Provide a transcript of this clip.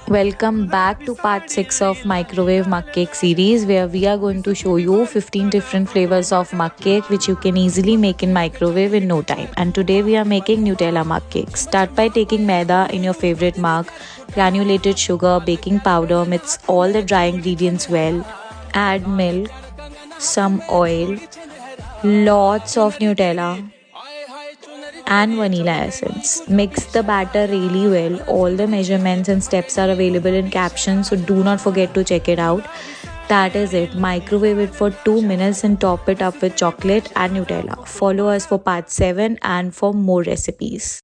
Welcome back to part 6 of microwave mug cake series, where we are going to show you 15 different flavors of mug cake which you can easily make in microwave in no time. And today we are making Nutella mug cake. Start by taking maida in your favorite mug, granulated sugar, baking powder, mix all the dry ingredients well, add milk, some oil, lots of Nutella and vanilla essence. Mix the batter really well. All the measurements and steps are available in captions, so do not forget to check it out. That is it. Microwave it for 2 minutes and top it up with chocolate and Nutella. Follow us for part 7 and for more recipes.